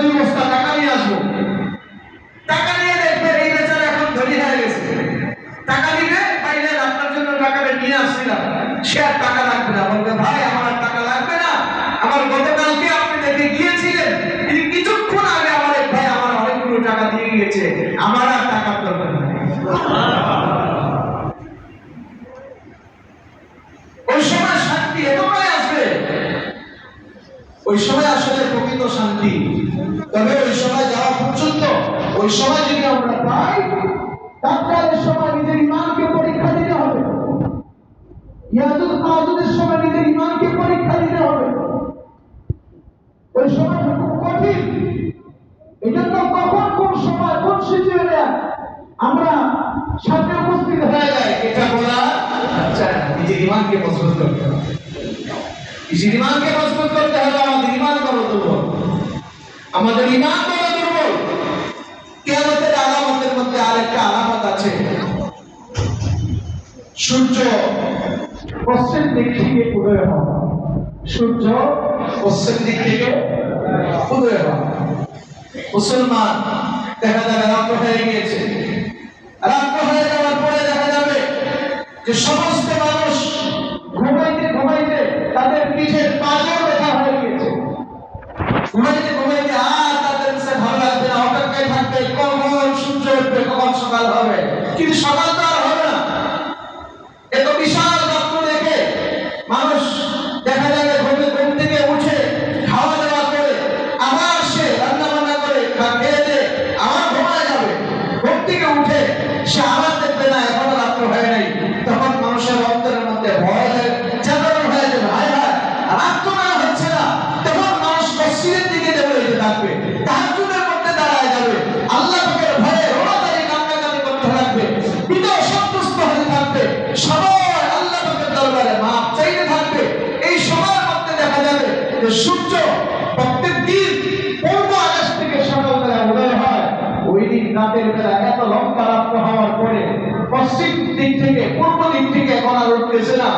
2 বস্তা টাকা নিয়ে আসবো। টাকা নিয়ে দেখবেন এই বেচারা এখন ধনী হয়ে গেছে। টাকা দিবে, পাইলেন আপনার জন্য টাকাটা নিয়ে আসছিলাম, সে আর টাকা লাগবে না, বলবে ভাই আমার আর টাকা লাগবে না, আমার গতকালকে আপনি দেখে গিয়েছিলেন, কিন্তু কিছুক্ষণ আগে আমার এক ভাই আমার অনেকগুলো টাকা দিয়ে গিয়েছে, আমার আর টাকার দরকার নেই। ওই সময় শান্তি এতটাই আসবে, ওই সময় আসলে প্রকৃত শান্তি। তবে ওই সময় যাওয়া পর্যন্ত, ওই সময় যদি আমরা পাই, তার সময় নিজের ইমানকে পরীক্ষা দিতে হবে। ইয়াজুজ মাজুজের সময় নিজের ইমানকে পরীক্ষা দিতে হবে। ওই সময় খুব কঠিন। এই জন্য কখন কোন সময় কোন সিচুয়েশনে আমরা সামনে উপস্থিত হয়ে যায় এটা বলা আচ্ছা, নিজের ইমানকে মজবুত করতে হবে। নিজের ইমানকে মজবুত করতে হবে। আমাদের ইমান বড় দুর্বল, আমাদের ইমান বড় দুর্বল। কিয়ামতের আলামতের মধ্যে আরেকটা আলামত আছে, সূর্য পশ্চিম দিক থেকে উদয় হওয়া। সূর্য পশ্চিম দিক থেকে উদয় হওয়া। মুসলমান দেখা যাবে রাত্র হয়ে গিয়েছে, রাত্র হয়ে যাওয়ার পরে দেখা যাবে যে সমস্ত মানুষ ঘুমাইতে ঘুমাইতে তাদের পিঠের পাঁজর ব্যথা হয়ে গিয়েছে। ঘুমাইতে ঘুমাইতে আর তাদের কাছে ভালো লাগবে না, অপেক্ষায় থাকবে কখন সূর্য উঠবে, কখন সকাল হবে। কিন্তু সকাল তো আর হবে না। এত বিশাল রাত্র দেখে মানুষ দেখা যাবে ঘুম থেকে উঠে খাওয়া দাওয়া করে আবার সে রান্না বান্না করে খেয়ে দিয়ে আবার ঘুমায় যাবে। ঘুম থেকে উঠে সে আবার দেখবে না এখনো রাত্র হয় নাই। তখন মানুষের অন্তরের মধ্যে ভয় জাগরণ হয়ে যাবে, হায় হায় রাত্র না হচ্ছে না। তখন মানুষ মসজিদের দিকে দৌড়াইতে থাকবে, তাহাজ্জুদের মধ্যে দাঁড়ায় যাবে, আল্লাহ পাকের ভয়ে রোনাদারি কান্নাকাটি করতে থাকবে, বিনয় সন্তুষ্ট হতে থাকবে, সবাই আল্লাহ পাকের দরবারে মাপ চাইতে থাকবে। এই সময়ের মধ্যে দেখা যাবে যে সূর্য প্রত্যেক দিন পূর্ব আকাশ থেকে সকালবেলা উদয় হয়। ওই দিন রাতের বেলা এত লম্বা রাত্র হওয়ার পরে পশ্চিম দিক থেকে পূর্ব দিক থেকে এখন আর উঠতেছে না,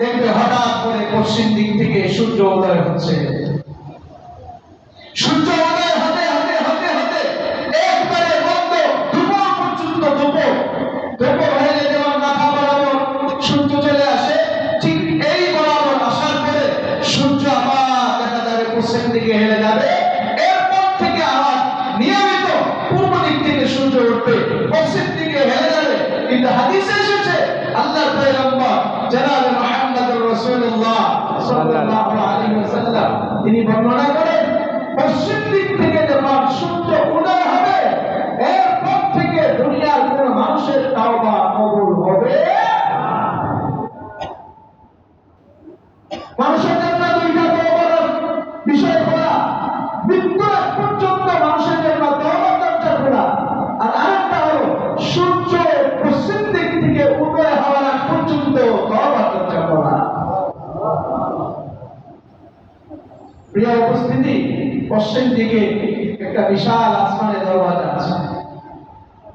দেখবে হঠাৎ করে পশ্চিম দিক থেকে সূর্য উদয় হচ্ছে। সূর্য উদয় হতে হতে হতে হতে একবারে বন্ধ দুপুর পর্যন্ত। দুপুর হয়ে যেমন মাথা বরাবর সূর্য চলে আসে, ঠিক এই বরাবর আসার পরে সূর্য আবার দেখা যাবে পশ্চিম দিকে হেলে যাবে। এরপর থেকে আবার নিয়মিত পূর্ব দিক থেকে সূর্য উঠবে, পশ্চিম দিকে হেলে যাবে। কিন্তু হাদিসে এসেছে আল্লাহর পয়গম্বর জনাব মুহাম্মদুর রাসূলুল্লাহ সাল্লাল্লাহু আলাইহি ওয়াসাল্লাম তিনি বর্ণনা করেন, পশ্চিম দিক থেকে যখন সূর্য উদয় হবে এরপর থেকে দুনিয়ার কোন মানুষের তাওবা কবুল হবে না। মানুষের জন্য দুইটা তওবার বিষয় খোলা, মৃত্যুর আগ পর্যন্ত মানুষের জন্য তওবার দরজা খোলা। আর আরেকটা হলো সূর্য পশ্চিম দিক থেকে উদয় হওয়ার আগ পর্যন্ত তওবার দরজা খোলা। প্রিয় উপস্থিতি, পশ্চিম দিকে একটা বিশাল আসমানের দরজা আছে,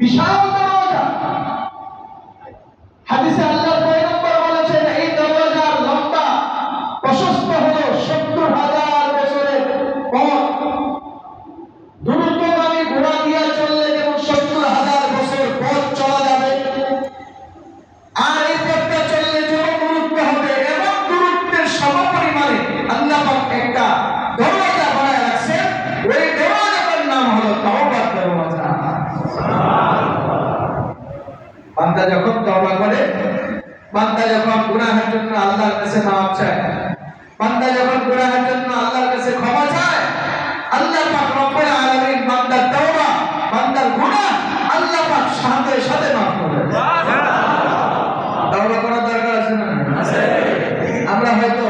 বিশাল দরজা। হাদিসে আল্লাহর পয়গম্বর বলেছেন এই দরজার লম্বা প্রশস্ত হলো ৭০,০০০ বছরের পথ। দ্রুতগামী ঘোড়া দিয়ে চললে যেমন ৭০,০০০ বছর পথ চলা যাবে, আর এই পথটা চললে যেমন দূরত্ব হবে এবং দূরত্বের সমপরিমাণে আল্লাহ পাক একটা দরজা বানায় রাখছে। ওই দরজাটার নাম হলো তাওবার দরজা। বান্দা যখন তওবা করে, বান্দা যখন গুনাহের জন্য আল্লাহর কাছে মাফ চায়, বান্দা যখন গুনাহের জন্য আল্লাহর কাছে ক্ষমা চায়, আল্লাহ পাক রব্বুল আলামিন বান্দার তওবা, বান্দার গুনাহ আল্লাহ পাক সাথে সাথে মাফ করে দেন। তওবা করার দরকার আছে না? আছে। আমরা হয়তো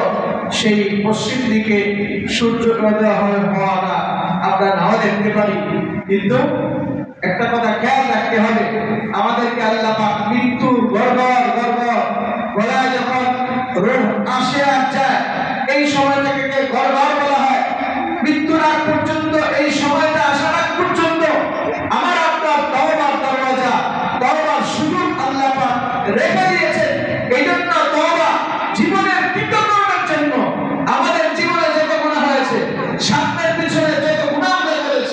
সেই পশ্চিম দিকে সূর্যোদয় হওয়াটা আমরা নাও দেখতে পারি, কিন্তু একটা কথা খেয়াল রাখতে হবে, আমাদেরকে আল্লাহ পাক মৃত্যুর গড়গড় গলায় যখন রূহ আসে আর যায়, এই সময়টাকে গড়গড় বলা হয়। মৃত্যুর আগ পর্যন্ত, এই সময়টা আসার আগ পর্যন্ত আমার আপনার তওবার দরজা, তওবার সুযোগ আল্লাহ পাক রেখে দিয়েছেন। এই জন্য তওবা জীবনের কৃতকর্মের জন্য, আমাদের জীবনে যত গুনাহ হয়েছে, সামনের পিছনে যত গুনাহ আমরা করেছি,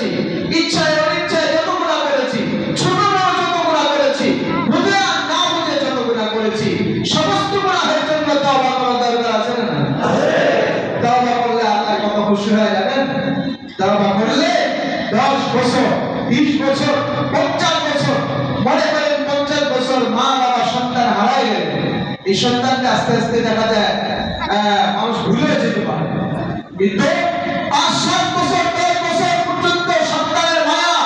বছর, 20 বছর, 50 বছর, মনে করেন 50 বছর মা বাবা সন্তান হারাই গেলে এই সন্তানকে আস্তে আস্তে দেখা যায় মানুষ ভুলে যেতে পারে, কিন্তু 5-7 বছর 10 বছর পর্যন্ত সন্তানের মায়া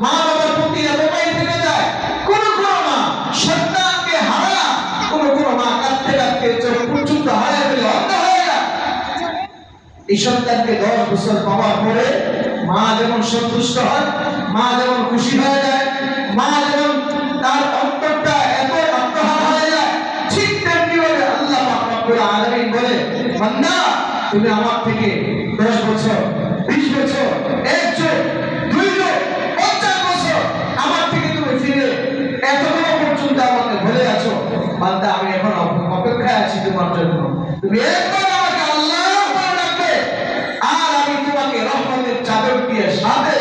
মা বাবার প্রতি এতটাই থেকে যায়। কোন মা সন্তানকে হারা, কোন মা কাঁদতে কাঁদতে চোখ পর্যন্ত হারায় ফেলে অন্ধ হয়ে যায়। এই সন্তানকে 10 বছর পাওয়ার পরে মা যেমন সন্তুষ্ট হয়, মা যেমন খুশি হয়ে যায়, মা যেমন তার অন্তরটা এত আত্মহারা হয়ে যায়, ঠিক তেমনি ভাবে আল্লাহ পাক রব্বুল আলামিন বলে, বান্দা তুমি আমার থেকে 10 বছর, 20 বছর, 1 যুগ, 2 যুগ, 50 বছর আমার থেকে তুমি ফিরে এতদিন পর্যন্ত আমাকে ভুলে আছো, বান্দা আমি এখন অপেক্ষায় আছি তোমার জন্য। তুমি একবার আমাকে আল্লাহ বলে ডাকবে আর আমি তোমাকে রহমতের চাদর দিয়ে সাথে